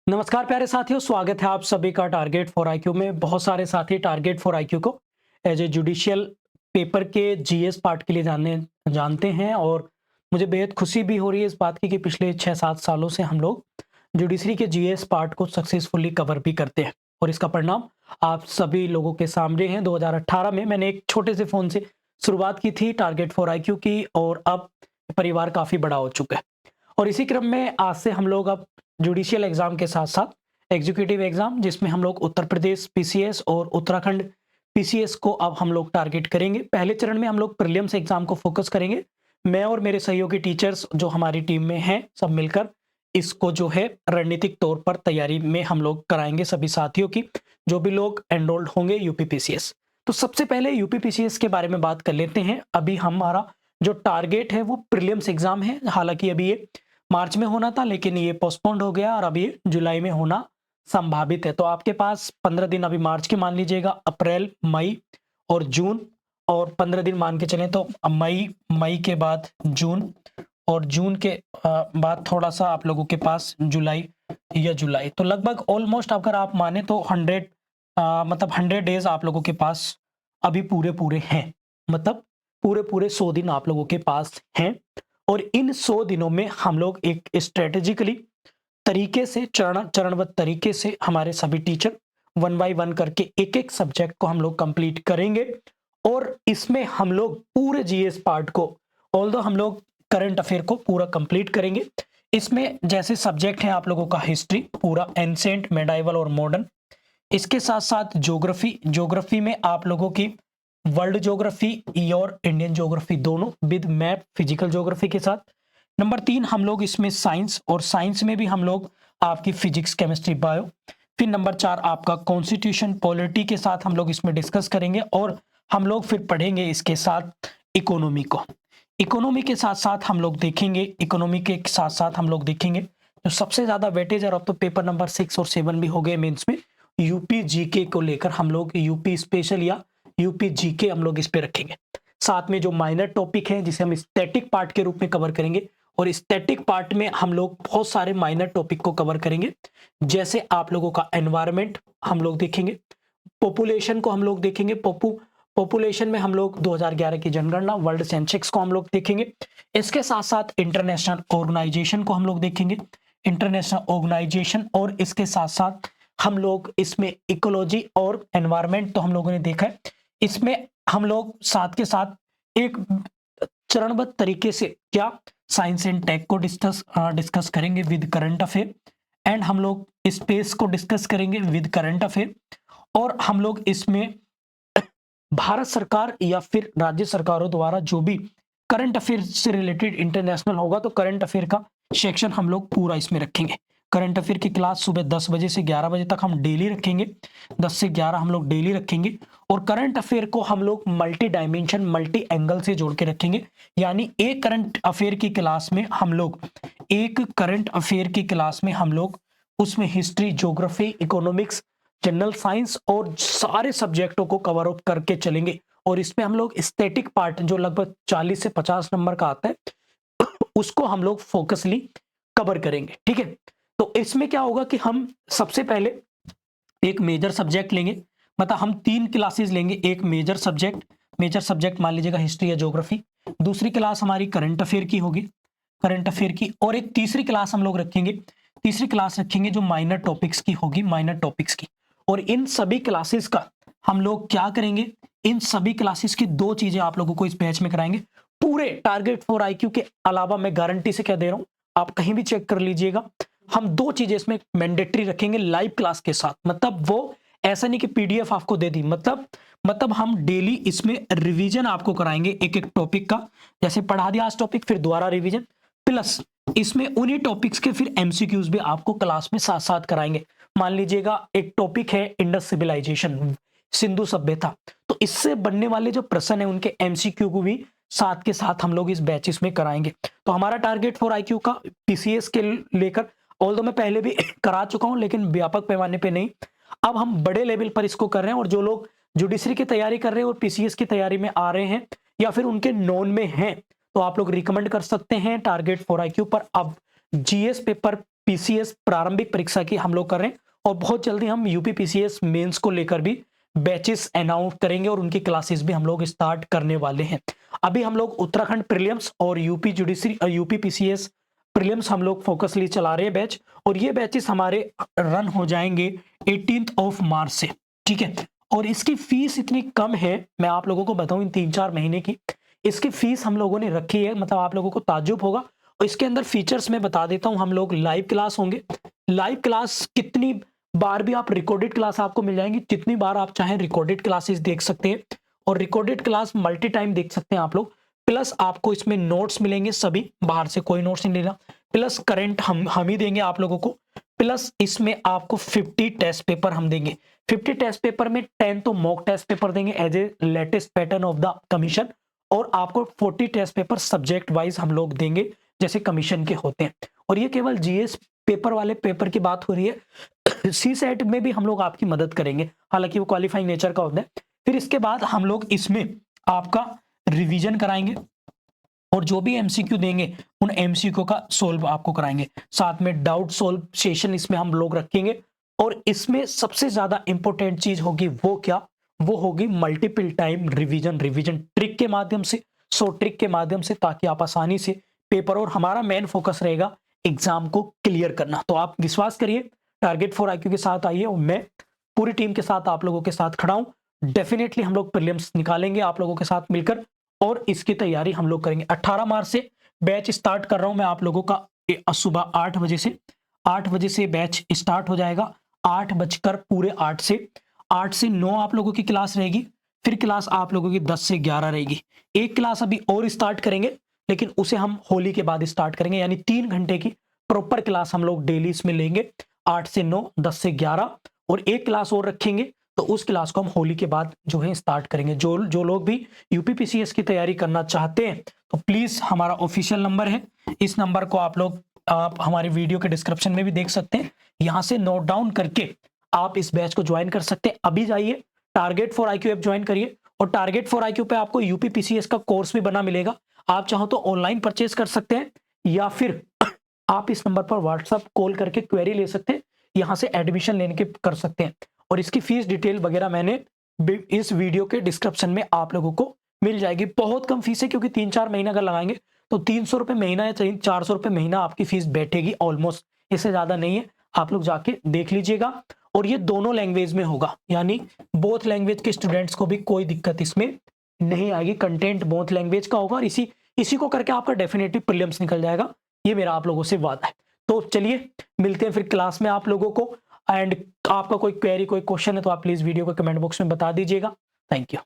नमस्कार प्यारे साथियों, स्वागत है आप सभी का टारगेट फॉर आईक्यू में। बहुत सारे साथी टारगेट फॉर आईक्यू को एज ए जुडिशियल पेपर के जीएस पार्ट के लिए जानते हैं और मुझे बेहद खुशी भी हो रही है इस बात की कि पिछले 6-7 सालों से हम लोग जुडिशरी के जीएस पार्ट को सक्सेसफुली कवर भी करते हैं और इसका परिणाम आप सभी लोगों के सामने है। 2018 में मैंने एक छोटे से फोन से शुरुआत की थी टारगेट फॉर आईक्यू की और अब परिवार काफी बड़ा हो चुका है। और इसी क्रम में आज से हम लोग अब जुडिशियल एग्जाम के साथ साथ एग्जीक्यूटिव एग्जाम, जिसमें हम लोग उत्तर प्रदेश पीसीएस और उत्तराखंड पीसीएस को अब हम लोग टारगेट करेंगे। पहले चरण में हम लोग प्रीलिम्स एग्जाम को फोकस करेंगे। मैं और मेरे सहयोगी टीचर्स जो हमारी टीम में हैं, सब मिलकर इसको जो है रणनीतिक तौर पर तैयारी में हम लोग कराएंगे सभी साथियों की, जो भी लोग एनरोल्ड होंगे यूपी पीसीएस। तो सबसे पहले यूपी पीसीएस के बारे में बात कर लेते हैं। अभी हमारा जो टारगेट है वो प्रीलिम्स एग्जाम है। हालांकि अभी ये मार्च में होना था, लेकिन ये पोस्टपोन्ड हो गया और अब ये जुलाई में होना संभावित है। तो आपके पास 15 दिन अभी मार्च के मान लीजिएगा, अप्रैल, मई और जून, और 15 दिन मान के चलें तो मई के बाद जून, और जून के बाद थोड़ा सा आप लोगों के पास जुलाई। तो लगभग ऑलमोस्ट अगर आप माने तो 100 डेज आप लोगों के पास अभी पूरे हैं। मतलब पूरे 100 दिन आप लोगों के पास हैं और इन 100 दिनों में हम लोग एक स्ट्रेटेजिकली तरीके से चरणबद्ध तरीके से हमारे सभी टीचर 1 बाय 1 करके एक सब्जेक्ट को हम लोग कंप्लीट करेंगे। और इसमें हम लोग पूरे जीएस पार्ट को, ऑल्दो हम लोग करंट अफेयर को पूरा कंप्लीट करेंगे। इसमें जैसे सब्जेक्ट है आप लोगों का हिस्ट्री पूरा, एंसेंट, मेडाइवल और मॉडर्न। इसके साथ साथ ज्योग्राफी में आप लोगों की वर्ल्ड ज्योग्राफी और इंडियन ज्योग्राफी दोनों विद मैप, फिजिकल ज्योग्राफी के साथ। नंबर 3 हम लोग इसमें साइंस, और साइंस में भी हम लोग आपकी फिजिक्स, केमिस्ट्री, बायो। फिर नंबर 4 आपका कॉन्स्टिट्यूशन, पॉलिटी के साथ हम लोग इसमें डिस्कस करेंगे। और हम लोग फिर पढ़ेंगे इसके साथ इकोनॉमी को। इकोनॉमी के साथ साथ हम लोग देखेंगे जो सबसे ज्यादा वेटेज, और अब तो पेपर नंबर 6 और 7 भी हो गए मेंस में, यूपी जीके को लेकर हम लोग यूपी स्पेशल या यूपी जीके हम लोग इस पे रखेंगे। साथ में जो माइनर टॉपिक है जिसे हम स्टैटिक पार्ट के रूप में कवर करेंगे, और स्टैटिक पार्ट में हम लोग बहुत सारे माइनर टॉपिक को कवर करेंगे। जैसे आप लोगों का एनवायरनमेंट हम लोग देखेंगे, पॉपुलेशन को हम लोग देखेंगे, पॉपुलेशन में हम लोग 2011 की जनगणना, वर्ल्ड सेंसेक्स को हम लोग देखेंगे। इसके साथ साथ इंटरनेशनल ऑर्गेनाइजेशन को हम लोग देखेंगे, इंटरनेशनल ऑर्गेनाइजेशन। और इसके साथ साथ हम लोग इसमें इकोलॉजी और एनवायरनमेंट तो हम लोगों ने देखा है। इसमें हम लोग साथ के साथ एक चरणबद्ध तरीके से क्या साइंस एंड टेक को डिस्कस करेंगे विद करंट अफेयर, एंड हम लोग स्पेस को डिस्कस करेंगे विद करंट अफेयर। और हम लोग इसमें भारत सरकार या फिर राज्य सरकारों द्वारा जो भी करंट अफेयर से रिलेटेड इंटरनेशनल होगा, तो करंट अफेयर का सेक्शन हम लोग पूरा इसमें रखेंगे। करंट अफेयर की क्लास सुबह 10 बजे से 11 बजे तक हम डेली रखेंगे, 10 से 11 हम लोग डेली रखेंगे। और करंट अफेयर को हम लोग मल्टी डायमेंशन, मल्टी एंगल से जोड़ के रखेंगे। यानी एक करंट अफेयर की क्लास में हम लोग उसमें history, geography, economics, general science और सारे सब्जेक्टों को कवर अप करके चलेंगे। और इसमें हम लोग स्टैटिक पार्ट जो लगभग 40 से 50 नंबर का आता है उसको हम लोग फोकसली कवर करेंगे। ठीक है, तो इसमें क्या होगा कि हम सबसे पहले एक मेजर सब्जेक्ट लेंगे, मतलब हम 3 क्लासेस लेंगे। एक मेजर सब्जेक्ट मान लीजिएगा हिस्ट्री या ज्योग्राफी, दूसरी क्लास हमारी करंट अफेयर की होगी, और एक तीसरी क्लास हम लोग रखेंगे जो माइनर टॉपिक्स की होगी, और इन सभी क्लासेस का हम लोग क्या करेंगे, इन सभी क्लासेस की 2 चीजें आप लोगों को इस बैच में कराएंगे। पूरे टारगेट फॉर आईक्यू के अलावा मैं गारंटी से क्या दे रहा हूं, आप कहीं भी चेक कर लीजिएगा, हम 2 चीजें इसमें मैंडेटरी रखेंगे लाइव क्लास के साथ। मतलब वो ऐसा नहीं कि पीडीएफ आपको दे दी, मतलब हम डेली इसमें रिवीजन आपको कराएंगे एक एक टॉपिक का। जैसे पढ़ा दिया आज टॉपिक, फिर दोबारा रिवीजन, प्लस इसमें उन्हीं टॉपिक्स के फिर एमसीक्यूज भी आपको क्लास में साथ साथ कराएंगे। मान लीजिएगा एक टॉपिक है इंडस सिविलाइजेशन, सिंधु सभ्यता, तो इससे बनने वाले जो प्रश्न है उनके एमसीक्यू को भी साथ के साथ हम लोग इस बैचेस में कराएंगे। तो हमारा टारगेट फॉर आईक्यू का पीसीएस के लेकर, ऑल्दो मैं पहले भी करा चुका हूं लेकिन व्यापक पैमाने पे नहीं, अब हम बड़े लेवल पर इसको कर रहे हैं। और जो लोग जुडिशरी की तैयारी कर रहे हैं और पीसीएस की तैयारी में आ रहे हैं या फिर उनके नॉन में हैं, तो आप लोग रिकमेंड कर सकते हैं टारगेट फॉर आईक्यू पर। अब जीएस पेपर पीसीएस प्रारंभिक परीक्षा की हम लोग कर रहे हैं और बहुत जल्दी हम यूपी पीसीएस मेंस को लेकर भी बैचेस अनाउंस करेंगे और उनकी क्लासेस भी हम लोग स्टार्ट करने वाले हैं। अभी हम लोग उत्तराखंड प्रीलिम्स और UP judiciary UP PCS prelims हम लोग फोकसली चला रहे हैं बैच, और ये बैचेस हमारे रन हो जाएंगे 18 मार्च से, ठीक है। और इसकी फीस इतनी कम है, मैं आप लोगों को बताऊं, इन 3-4 महीने की इसकी फीस हम लोगों ने रखी है, मतलब आप लोगों को ताज्जुब होगा। और इसके अंदर फीचर्स मैं बता देता हूं, हम लोग लाइव क्लास होंगे। लाइव क्लास कितनी बार भी आप रिकॉर्डेड क्लास आपको मिल जाएंगी, जितनी बार आप चाहें रिकॉर्डेड क्लासेस देख सकते हैं, और रिकॉर्डेड क्लास मल्टी टाइम देख सकते हैं आप लोग। प्लस आपको इसमें नोट्स मिलेंगे, सभी बाहर से कोई नोट्स नहीं लेना। प्लस करंट हम ही देंगे आप लोगों को। प्लस इसमें आपको 50 टेस्ट पेपर हम देंगे। 50 टेस्ट पेपर में 10 तो मॉक टेस्ट पेपर देंगे as a latest pattern of the commission, और आपको 40 टेस्ट पेपर सब्जेक्ट वाइज हम लोग देंगे जैसे कमीशन के होते हैं। और ये केवल जीएस पेपर वाले पेपर की बात हो रही है। सी सेट में भी हम लोग आपकी मदद करेंगे, हालांकि वो क्वालिफाइंग नेचर का होता है। फिर इसके बाद हम लोग इसमें आपका रिवीजन कराएंगे, और जो भी एमसीक्यू देंगे उन एमसीक्यू का सोल्व आपको कराएंगे। साथ में डाउट सोल्व सेशन इसमें हम लोग रखेंगे। और इसमें सबसे ज्यादा इंपॉर्टेंट चीज होगी वो क्या, वो होगी मल्टीपल टाइम रिवीजन ट्रिक के माध्यम से, 100 ट्रिक के माध्यम से, ताकि आप आसानी से पेपर, और हमारा मेन फोकस रहेगा एग्जाम को क्लियर करना। तो आप विश्वास करिए, टारगेट फॉर आईक्यू के साथ आइए, और मैं पूरी टीम के साथ आप लोगों के साथ खड़ा हूं। डेफिनेटली हम लोग प्रीलिम्स निकालेंगे आप लोगों के साथ मिलकर, और इसकी तैयारी हम लोग करेंगे। 18 मार्च से बैच स्टार्ट कर रहा हूं मैं आप लोगों का, सुबह 8 बजे से बैच स्टार्ट हो जाएगा। 8 बजकर पूरे 8 से 9 आप लोगों की क्लास रहेगी। फिर क्लास आप लोगों की 10 से 11 रहेगी। एक क्लास अभी और स्टार्ट करेंगे, लेकिन उसे हम होली के बाद स्टार्ट करेंगे, यानी 3 घंटे की प्रॉपर क्लास हम लोग डेली इसमें लेंगे, 8 से 9, 10 से 11, और एक क्लास और रखेंगे। तो उस क्लास को हम होली के बाद जो है स्टार्ट करेंगे। जो लोग भी यूपीपीसीएस की तैयारी करना चाहते हैं तो प्लीज हमारा ऑफिशियल नंबर है, इस नंबर को आप हमारे वीडियो के डिस्क्रिप्शन में भी देख सकते हैं, यहां से नोट डाउन करके आप इस बैच को ज्वाइन कर सकते हैं। अभी जाइए target for IQ app join करिए, और टारगेट फॉर आईक्यू पे आपको यूपीपीसीएस का कोर्स भी बना मिलेगा। आप चाहो तो ऑनलाइन परचेज कर सकते हैं, या फिर आप इस नंबर पर व्हाट्सएप कॉल करके क्वेरी ले सकते हैं, यहां से एडमिशन लेने के कर सकते हैं। और इसकी फीस डिटेल वगैरह मैंने इस वीडियो के डिस्क्रिप्शन में आप लोगों को मिल जाएगी। बहुत कम फीस है, क्योंकि 3-4 महीना अगर लगाएंगे तो 300 रुपए महीना या 400 रुपए महीना आपकी फीस बैठेगी ऑलमोस्ट, इससे ज्यादा नहीं है। आप लोग जाके देख लीजिएगा। और ये दोनों लैंग्वेज में होगा, यानी बोथ लैंग्वेज के स्टूडेंट्स को भी कोई दिक्कत इसमें नहीं आएगी। कंटेंट बोथ लैंग्वेज का होगा, और इसी को करके आपका डेफिनेटली प्रीलिम्स निकल जाएगा, ये मेरा आप लोगों से वादा है। तो चलिए मिलते हैं फिर क्लास में आप लोगों को। एंड आपका कोई क्वेरी, कोई क्वेश्चन है तो आप प्लीज वीडियो को कमेंट बॉक्स में बता दीजिएगा। Thank you.